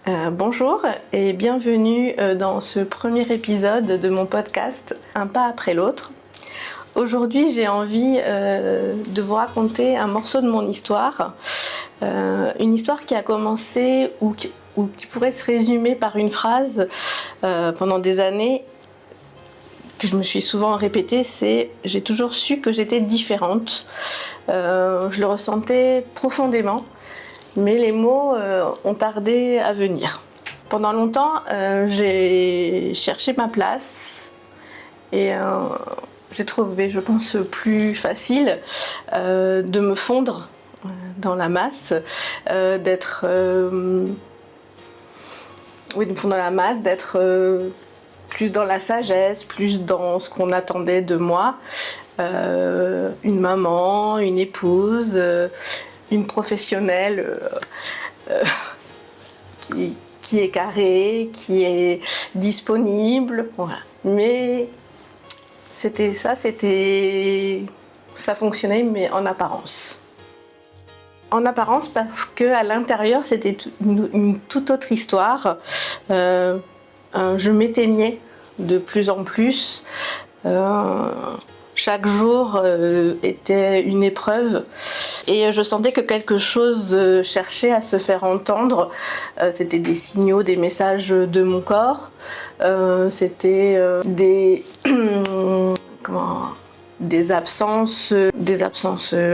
Bonjour et bienvenue dans ce premier épisode de mon podcast Un pas après l'autre. Aujourd'hui, j'ai envie de vous raconter un morceau de mon histoire, une histoire qui a commencé ou qui pourrait se résumer par une phrase pendant des années que je me suis souvent répétée, c'est « j'ai toujours su que j'étais différente ». Je le ressentais profondément. Mais les mots ont tardé à venir. Pendant longtemps, j'ai cherché ma place et j'ai trouvé, je pense, plus facile de me fondre dans la masse, d'être plus dans la sagesse, plus dans ce qu'on attendait de moi. Une maman, une épouse, une professionnelle qui est carrée, qui est disponible. Voilà. Mais ça fonctionnait, mais en apparence. En apparence parce qu'à l'intérieur, c'était une toute autre histoire. Je m'éteignais de plus en plus. Chaque jour était une épreuve et je sentais que quelque chose cherchait à se faire entendre. C'était des signaux, des messages de mon corps. C'était des absences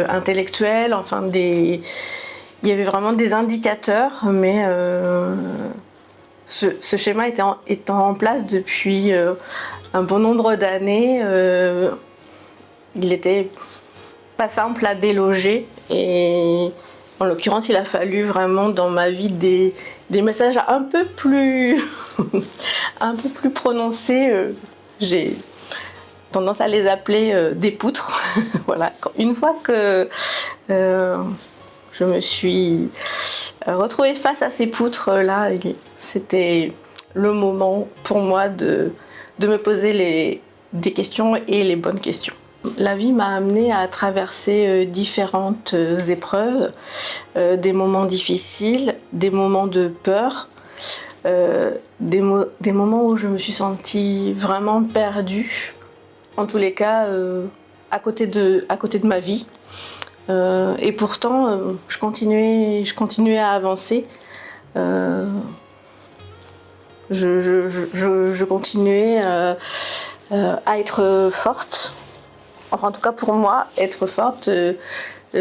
intellectuelles. Enfin, il y avait vraiment des indicateurs, mais ce schéma étant en place depuis un bon nombre d'années. Il n'était pas simple à déloger et en l'occurrence il a fallu vraiment dans ma vie des messages un peu plus prononcés. J'ai tendance à les appeler des poutres. Voilà. Une fois que je me suis retrouvée face à ces poutres là, c'était le moment pour moi de me poser des questions et les bonnes questions. La vie m'a amenée à traverser différentes épreuves, des moments difficiles, des moments de peur, des moments où je me suis sentie vraiment perdue, en tous les cas à côté de ma vie. Et pourtant, je continuais à avancer. Je continuais à être forte. Enfin, en tout cas, pour moi, être forte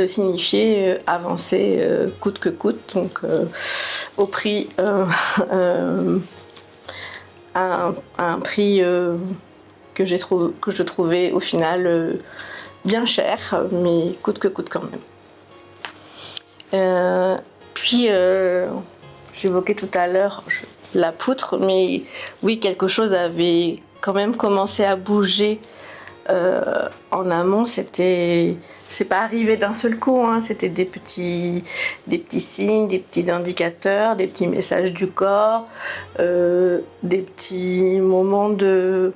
signifiait avancer coûte que coûte, donc au prix, à un prix que je trouvais au final bien cher, mais coûte que coûte quand même. Puis, j'évoquais tout à l'heure la poutre, mais oui, quelque chose avait quand même commencé à bouger en amont. C'est pas arrivé d'un seul coup, hein. C'était des petits signes, des petits indicateurs, des petits messages du corps, des petits moments de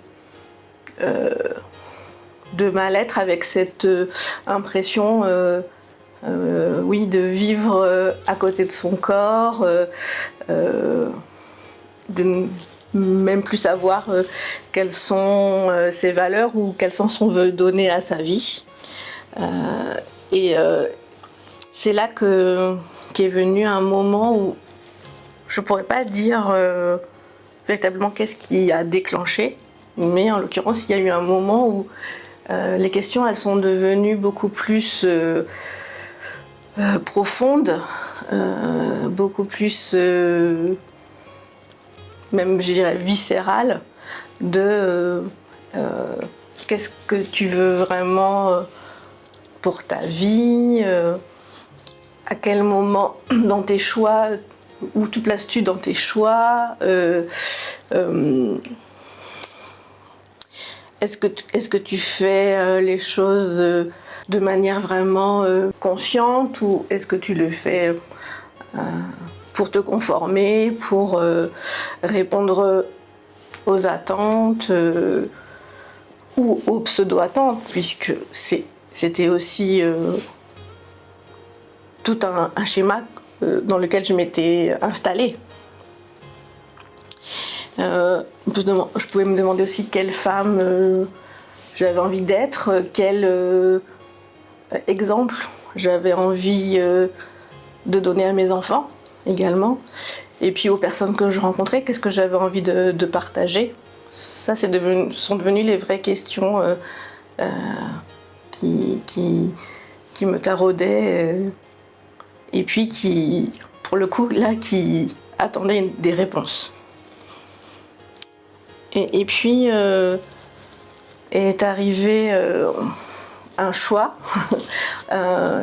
mal-être avec cette impression de vivre à côté de son corps, de même plus savoir quelles sont ses valeurs ou quel sens on veut donner à sa vie. C'est là qu'est venu un moment où je pourrais pas dire véritablement qu'est-ce qui a déclenché, mais en l'occurrence il y a eu un moment où les questions elles sont devenues beaucoup plus profondes, beaucoup plus même je dirais viscérale, de qu'est-ce que tu veux vraiment pour ta vie, à quel moment dans tes choix, où te places-tu dans tes choix, est-ce que tu fais les choses de manière vraiment consciente ou est-ce que tu le fais pour te conformer, pour répondre aux attentes ou aux pseudo-attentes, puisque c'était aussi tout un schéma dans lequel je m'étais installée. Je pouvais me demander aussi quelle femme j'avais envie d'être, quel exemple j'avais envie de donner à mes enfants également. Et puis aux personnes que je rencontrais, qu'est-ce que j'avais envie de partager. Ça, sont devenues les vraies questions qui me taraudaient et puis qui, pour le coup, là, qui attendaient des réponses. Et puis est arrivé un choix,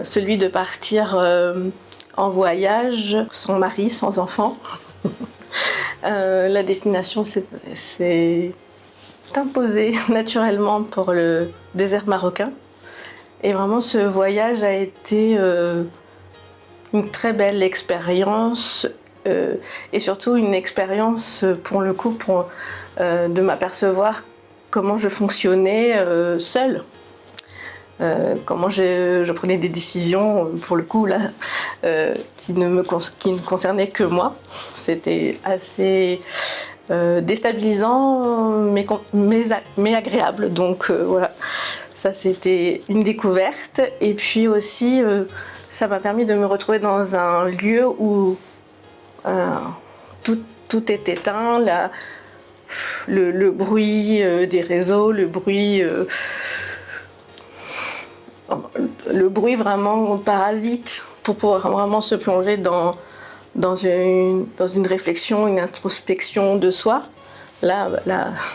celui de partir en voyage sans mari, sans enfant. La destination s'est imposée naturellement pour le désert marocain. Et vraiment, ce voyage a été une très belle expérience et surtout une expérience, pour le coup, de m'apercevoir comment je fonctionnais seule. Comment je prenais des décisions, pour le coup, là, qui ne concernaient que moi. C'était assez déstabilisant, mais agréable. Donc voilà, ça c'était une découverte. Et puis aussi, ça m'a permis de me retrouver dans un lieu où tout est éteint, le bruit des réseaux, le bruit vraiment parasite, pour pouvoir vraiment se plonger dans une réflexion, une introspection de soi. Là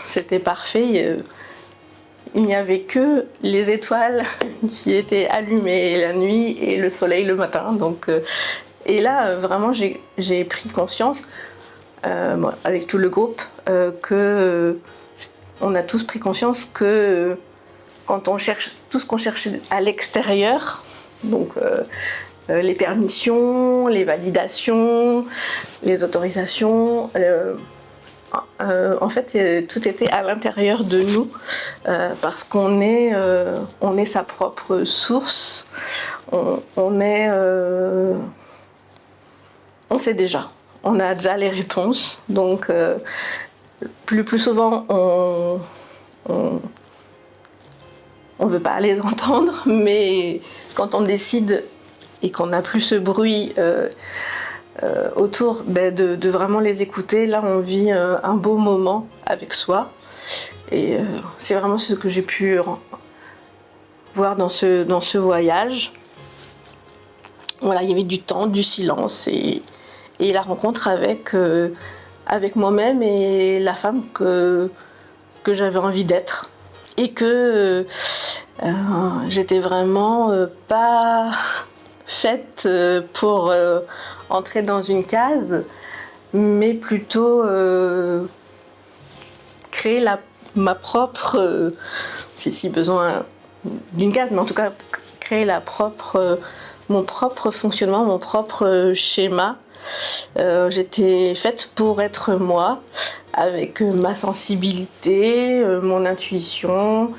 c'était parfait. Il n'y avait que les étoiles qui étaient allumées la nuit et le soleil le matin. Donc, et là, vraiment, j'ai pris conscience, avec tout le groupe, on a tous pris conscience que quand on cherche tout ce qu'on cherche à l'extérieur, donc les permissions, les validations, les autorisations, en fait, tout était à l'intérieur de nous, parce qu'on est sa propre source. On sait déjà. On a déjà les réponses. Donc, le plus souvent, on veut pas les entendre, mais quand on décide et qu'on n'a plus ce bruit autour, de vraiment les écouter, là on vit un beau moment avec soi. Et c'est vraiment ce que j'ai pu voir dans ce voyage. Voilà, il y avait du temps, du silence et la rencontre avec moi-même et la femme que j'avais envie d'être. Et que j'étais vraiment pas faite pour entrer dans une case, mais plutôt créer ma propre, si besoin d'une case, mais en tout cas créer mon propre fonctionnement, mon propre schéma. J'étais faite pour être moi, avec ma sensibilité, mon intuition,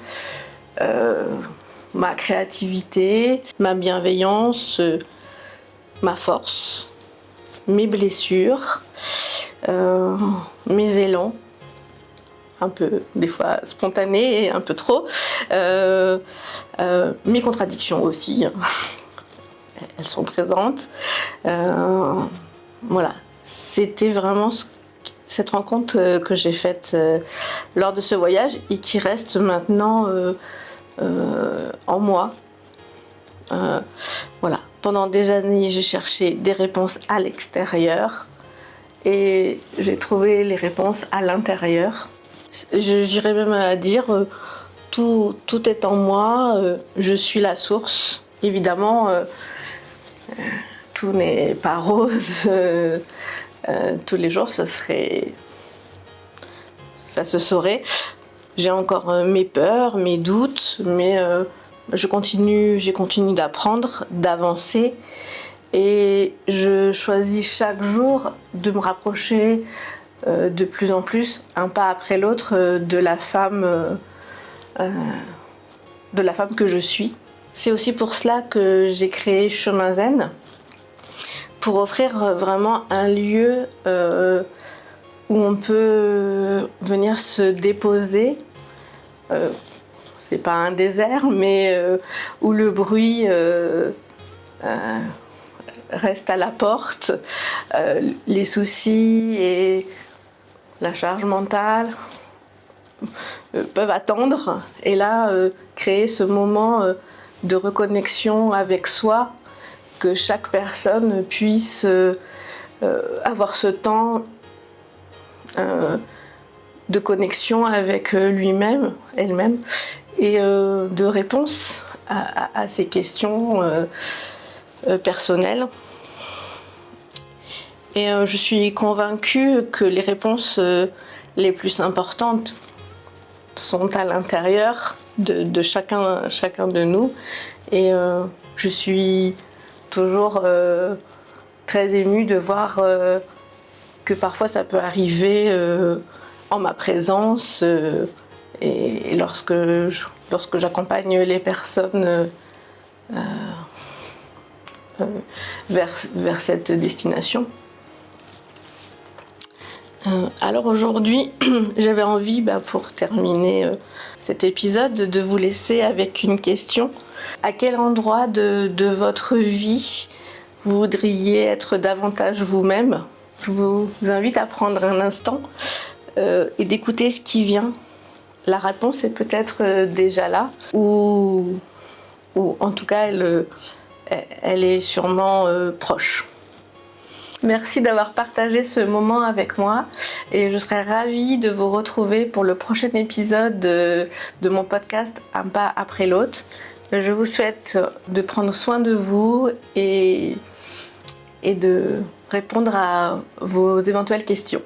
ma créativité, ma bienveillance, ma force, mes blessures, mes élans, un peu des fois spontanés et un peu trop, mes contradictions aussi, elles sont présentes. Voilà, c'était vraiment cette rencontre que j'ai faite lors de ce voyage et qui reste maintenant en moi. Voilà. Pendant des années, j'ai cherché des réponses à l'extérieur et j'ai trouvé les réponses à l'intérieur. J'irais même à dire tout est en moi, je suis la source. Évidemment, tout n'est pas rose. Tous les jours, ça se saurait. J'ai encore mes peurs, mes doutes, mais j'ai continué d'apprendre, d'avancer, et je choisis chaque jour de me rapprocher de plus en plus, un pas après l'autre, de la femme que je suis. C'est aussi pour cela que j'ai créé Chemin Zen, pour offrir vraiment un lieu où on peut venir se déposer. C'est pas un désert, mais où le bruit reste à la porte, les soucis et la charge mentale peuvent attendre. Et là, créer ce moment de reconnexion avec soi, que chaque personne puisse avoir ce temps de connexion avec lui-même, elle-même, et de réponse à ces questions personnelles. Et je suis convaincue que les réponses les plus importantes sont à l'intérieur de chacun de nous. Et je suis toujours très émue de voir que parfois ça peut arriver en ma présence et lorsque j'accompagne les personnes vers cette destination. Alors aujourd'hui, j'avais envie, pour terminer cet épisode, de vous laisser avec une question. À quel endroit de votre vie vous voudriez être davantage vous-même ? Je vous invite à prendre un instant et d'écouter ce qui vient. La réponse est peut-être déjà là, ou en tout cas, elle est sûrement proche. Merci d'avoir partagé ce moment avec moi et je serai ravie de vous retrouver pour le prochain épisode de mon podcast Un pas après l'autre. Je vous souhaite de prendre soin de vous et de répondre à vos éventuelles questions.